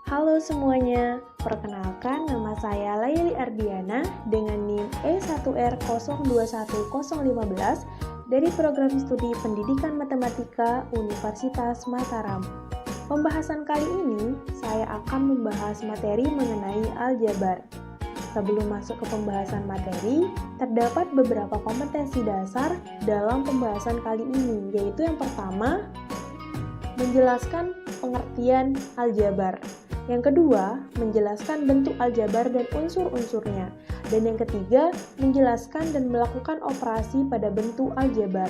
Halo semuanya, perkenalkan nama saya Laili Ardiana dengan NIM E1R021015 dari Program Studi Pendidikan Matematika Universitas Mataram. Pembahasan kali ini, saya akan membahas materi mengenai aljabar. Sebelum masuk ke pembahasan materi, terdapat beberapa kompetensi dasar dalam pembahasan kali ini, yaitu yang pertama, menjelaskan pengertian aljabar. Yang kedua, menjelaskan bentuk aljabar dan unsur-unsurnya. Dan yang ketiga, menjelaskan dan melakukan operasi pada bentuk aljabar.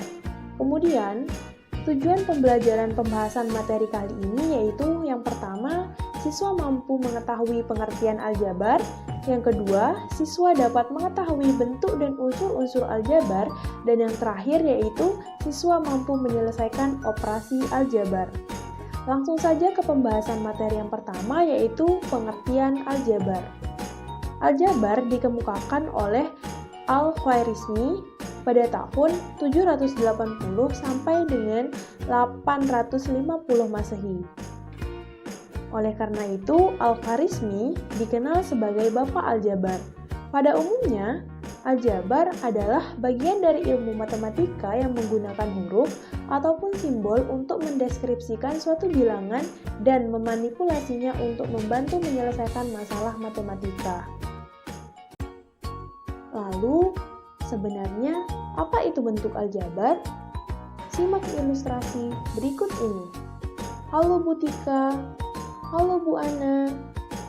Kemudian, tujuan pembelajaran pembahasan materi kali ini yaitu yang pertama, siswa mampu mengetahui pengertian aljabar. Yang kedua, siswa dapat mengetahui bentuk dan unsur-unsur aljabar. Dan yang terakhir yaitu, siswa mampu menyelesaikan operasi aljabar. Langsung saja ke pembahasan materi yang pertama yaitu pengertian aljabar. Aljabar dikemukakan oleh Al-Khwarizmi pada tahun 780 sampai dengan 850 Masehi. Oleh karena itu, Al-Khwarizmi dikenal sebagai Bapak Aljabar. Pada umumnya, aljabar adalah bagian dari ilmu matematika yang menggunakan huruf ataupun simbol untuk mendeskripsikan suatu bilangan dan memanipulasinya untuk membantu menyelesaikan masalah matematika. Lalu, sebenarnya apa itu bentuk aljabar? Simak ilustrasi berikut ini. Halo Bu Tika, halo Bu Ana.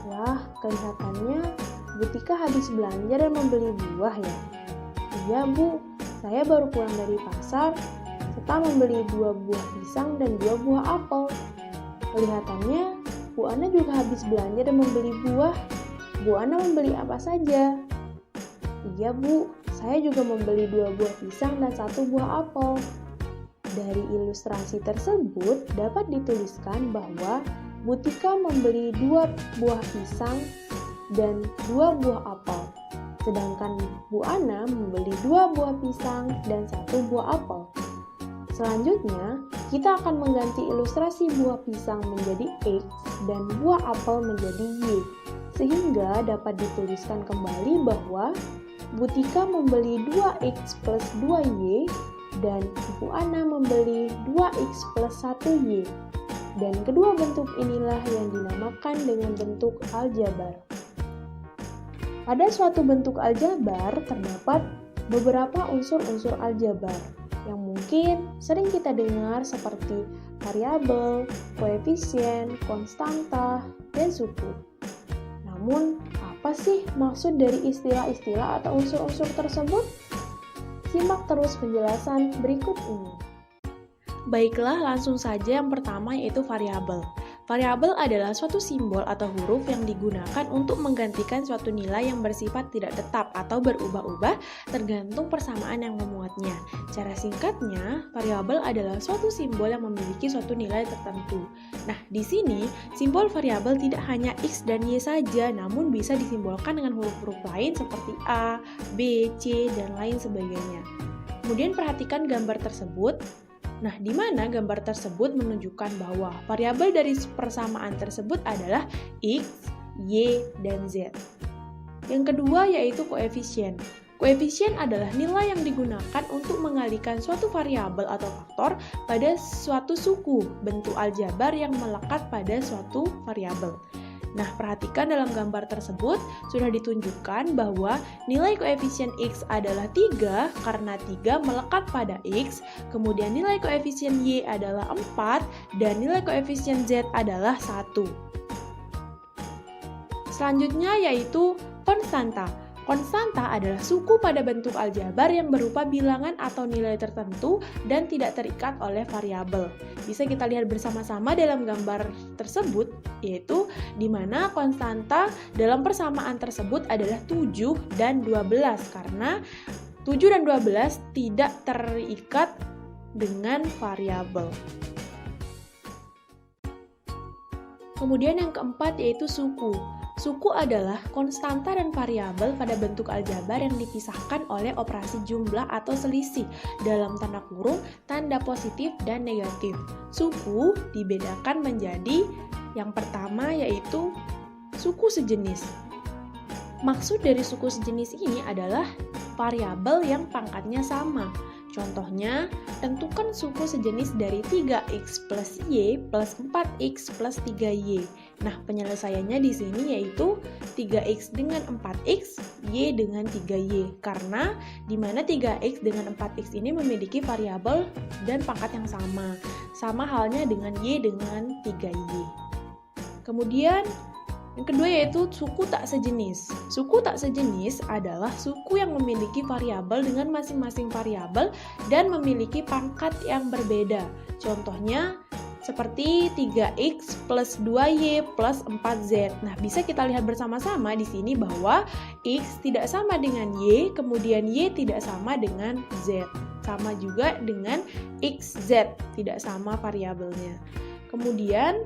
Wah, kelihatannya Bu Tika habis belanja dan membeli buah ya? Iya Bu, saya baru pulang dari pasar serta membeli 2 buah pisang dan 2 buah apel. Kelihatannya Bu Ana juga habis belanja dan membeli buah. Bu Ana membeli apa saja? Iya Bu, saya juga membeli 2 buah pisang dan 1 buah apel. Dari ilustrasi tersebut dapat dituliskan bahwa Bu Tika membeli 2 buah pisang dan 2 buah apel. Sedangkan Bu Ana membeli 2 buah pisang dan 1 buah apel. Selanjutnya, kita akan mengganti ilustrasi buah pisang menjadi X dan buah apel menjadi Y. Sehingga dapat dituliskan kembali bahwa Bu Tika membeli 2X plus 2Y dan Bu Ana membeli 2X plus 1Y. Dan kedua bentuk inilah yang dinamakan dengan bentuk aljabar. Pada suatu bentuk aljabar terdapat beberapa unsur-unsur aljabar yang mungkin sering kita dengar seperti variabel, koefisien, konstanta, dan suku. Namun, apa sih maksud dari istilah-istilah atau unsur-unsur tersebut? Simak terus penjelasan berikut ini. Baiklah, langsung saja yang pertama yaitu variabel. Variabel adalah suatu simbol atau huruf yang digunakan untuk menggantikan suatu nilai yang bersifat tidak tetap atau berubah-ubah tergantung persamaan yang memuatnya. Cara singkatnya, variabel adalah suatu simbol yang memiliki suatu nilai tertentu. Nah, di sini simbol variabel tidak hanya X dan Y saja, namun bisa disimbolkan dengan huruf-huruf lain seperti A, B, C, dan lain sebagainya. Kemudian perhatikan gambar tersebut. Nah, di mana gambar tersebut menunjukkan bahwa variabel dari persamaan tersebut adalah X, Y, dan Z. Yang kedua yaitu koefisien. Koefisien adalah nilai yang digunakan untuk mengalihkan suatu variabel atau faktor pada suatu suku bentuk aljabar yang melekat pada suatu variabel. Nah, perhatikan dalam gambar tersebut sudah ditunjukkan bahwa nilai koefisien X adalah 3 karena 3 melekat pada X, kemudian nilai koefisien Y adalah 4, dan nilai koefisien Z adalah 1. Selanjutnya yaitu konstanta. Konstanta adalah suku pada bentuk aljabar yang berupa bilangan atau nilai tertentu dan tidak terikat oleh variabel. Bisa kita lihat bersama-sama dalam gambar tersebut, yaitu di mana konstanta dalam persamaan tersebut adalah 7 dan 12 karena 7 dan 12 tidak terikat dengan variabel. Kemudian yang keempat yaitu suku. Suku adalah konstanta dan variabel pada bentuk aljabar yang dipisahkan oleh operasi jumlah atau selisih dalam tanda kurung, tanda positif, dan negatif. Suku dibedakan menjadi Yang pertama yaitu suku sejenis. Maksud dari suku sejenis ini adalah variabel yang pangkatnya sama. Contohnya, tentukan suku sejenis dari 3x plus y plus 4x plus 3y. Nah, penyelesaiannya di sini yaitu 3x dengan 4x, y dengan 3y. Karena di mana 3x dengan 4x ini memiliki variabel dan pangkat yang sama. Sama halnya dengan y dengan 3y. Kemudian, yang kedua yaitu suku tak sejenis. Suku tak sejenis adalah suku yang memiliki variabel dengan masing-masing variabel dan memiliki pangkat yang berbeda. Contohnya seperti 3x plus 2y plus 4z. Nah, bisa kita lihat bersama-sama di sini bahwa x tidak sama dengan y, kemudian y tidak sama dengan z. Sama juga dengan xz, tidak sama variabelnya. Kemudian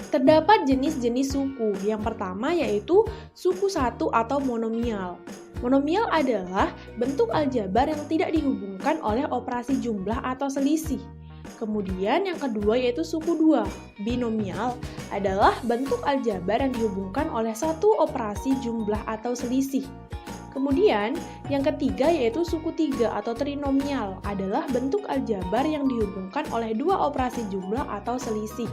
terdapat jenis-jenis suku. Yang pertama yaitu suku satu atau monomial. Monomial adalah bentuk aljabar yang tidak dihubungkan oleh operasi jumlah atau selisih. Kemudian yang kedua yaitu suku dua. Binomial adalah bentuk aljabar yang dihubungkan oleh satu operasi jumlah atau selisih. Kemudian, yang ketiga yaitu suku tiga atau trinomial adalah bentuk aljabar yang dihubungkan oleh dua operasi jumlah atau selisih.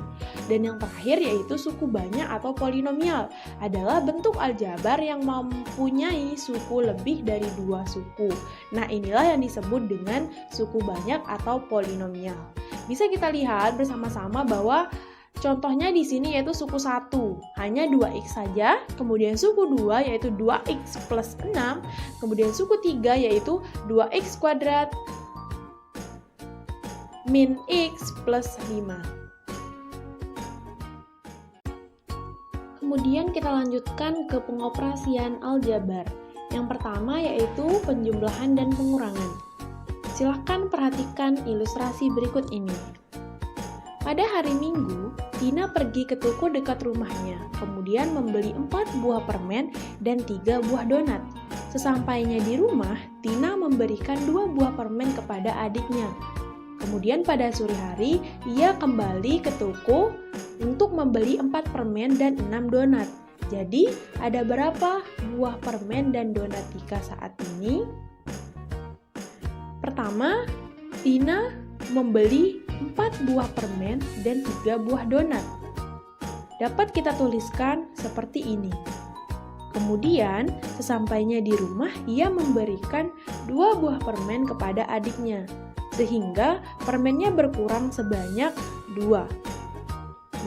Dan yang terakhir yaitu suku banyak atau polinomial adalah bentuk aljabar yang mempunyai suku lebih dari dua suku. Nah, inilah yang disebut dengan suku banyak atau polinomial. Bisa kita lihat bersama-sama bahwa contohnya di sini yaitu suku 1, hanya 2x saja, kemudian suku 2 yaitu 2x plus 6, kemudian suku 3 yaitu 2x kuadrat min x plus 5. Kemudian kita lanjutkan ke pengoperasian aljabar. Yang pertama yaitu penjumlahan dan pengurangan. Silahkan perhatikan ilustrasi berikut ini. Pada hari Minggu, Tina pergi ke toko dekat rumahnya, kemudian membeli 4 buah permen dan 3 buah donat. Sesampainya di rumah, Tina memberikan 2 buah permen kepada adiknya. Kemudian pada sore hari, ia kembali ke toko untuk membeli 4 permen dan 6 donat. Jadi, ada berapa buah permen dan donat Tika saat ini? Pertama, Tina membeli 4 buah permen dan 3 buah donat. Dapat kita tuliskan seperti ini. Kemudian, sesampainya di rumah, ia memberikan 2 buah permen kepada adiknya, sehingga permennya berkurang sebanyak 2.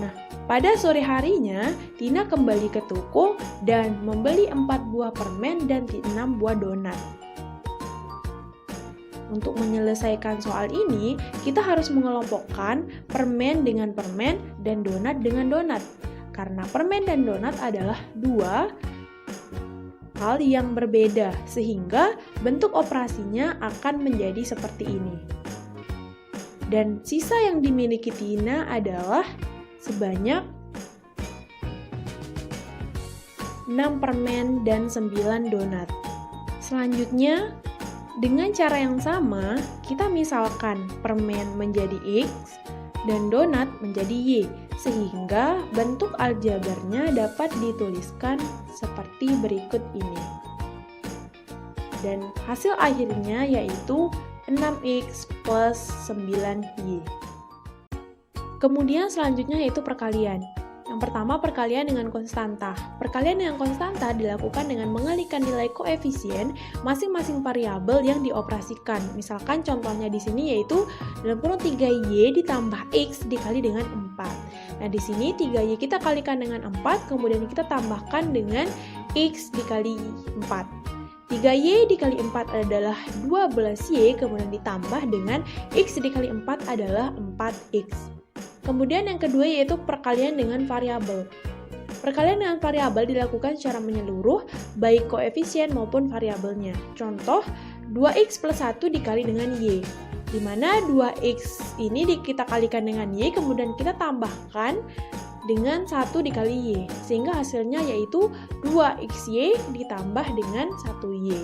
Nah, pada sore harinya, Tina kembali ke toko dan membeli 4 buah permen dan 6 buah donat. Untuk menyelesaikan soal ini, kita harus mengelompokkan permen dengan permen dan donat dengan donat. Karena permen dan donat adalah 2 hal yang berbeda, sehingga bentuk operasinya akan menjadi seperti ini. Dan sisa yang dimiliki Tina adalah sebanyak 6 permen dan 9 donat. Selanjutnya, dengan cara yang sama, kita misalkan permen menjadi X dan donat menjadi Y, sehingga bentuk aljabarnya dapat dituliskan seperti berikut ini. Dan hasil akhirnya yaitu 6X plus 9Y. Kemudian selanjutnya yaitu perkalian. Yang pertama, perkalian dengan konstanta. Perkalian dengan konstanta dilakukan dengan mengalihkan nilai koefisien masing-masing variabel yang dioperasikan. Misalkan contohnya di sini yaitu dalam kurung 3y ditambah x dikali dengan 4. Nah, di sini 3y kita kalikan dengan 4, kemudian kita tambahkan dengan x dikali 4. 3y dikali 4 adalah 12y, kemudian ditambah dengan x dikali 4 adalah 4x. Kemudian yang kedua yaitu perkalian dengan variabel. Perkalian dengan variabel dilakukan secara menyeluruh, baik koefisien maupun variabelnya. Contoh, 2x plus 1 dikali dengan y, di mana 2x ini kita kalikan dengan y, kemudian kita tambahkan dengan 1 dikali y, sehingga hasilnya yaitu 2xy ditambah dengan 1y.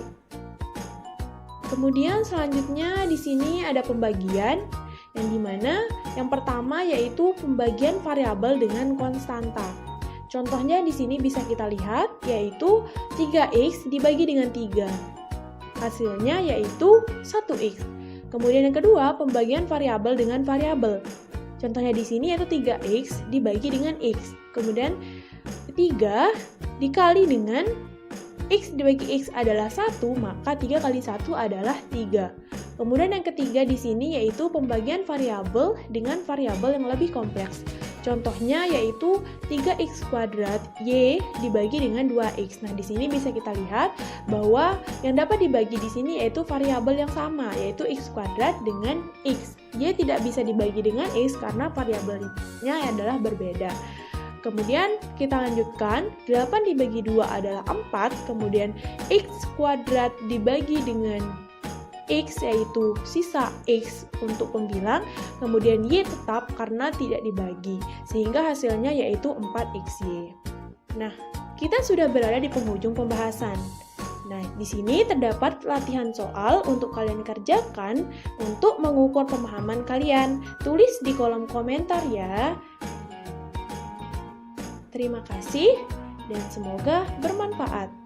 Kemudian selanjutnya di sini ada pembagian, yang dimana Yang pertama yaitu pembagian variabel dengan konstanta. Contohnya di sini bisa kita lihat yaitu 3x dibagi dengan 3. Hasilnya yaitu 1x. Kemudian yang kedua, pembagian variabel dengan variabel. Contohnya di sini yaitu 3x dibagi dengan x. Kemudian 3 dikali dengan x dibagi x adalah 1, maka 3 kali 1 adalah 3. Kemudian yang ketiga di sini yaitu pembagian variabel dengan variabel yang lebih kompleks. Contohnya yaitu 3x kuadrat y dibagi dengan 2x. Nah, di sini bisa kita lihat bahwa yang dapat dibagi di sini yaitu variabel yang sama, yaitu x kuadrat dengan x. Y tidak bisa dibagi dengan x karena variabelnya adalah berbeda. Kemudian kita lanjutkan, 8 dibagi 2 adalah 4, kemudian x kuadrat dibagi dengan x yaitu sisa x untuk pembilang, kemudian y tetap karena tidak dibagi, sehingga hasilnya yaitu 4xy. Nah, kita sudah berada di penghujung pembahasan. Nah, di sini terdapat latihan soal untuk kalian kerjakan untuk mengukur pemahaman kalian. Tulis di kolom komentar ya. Terima kasih dan semoga bermanfaat.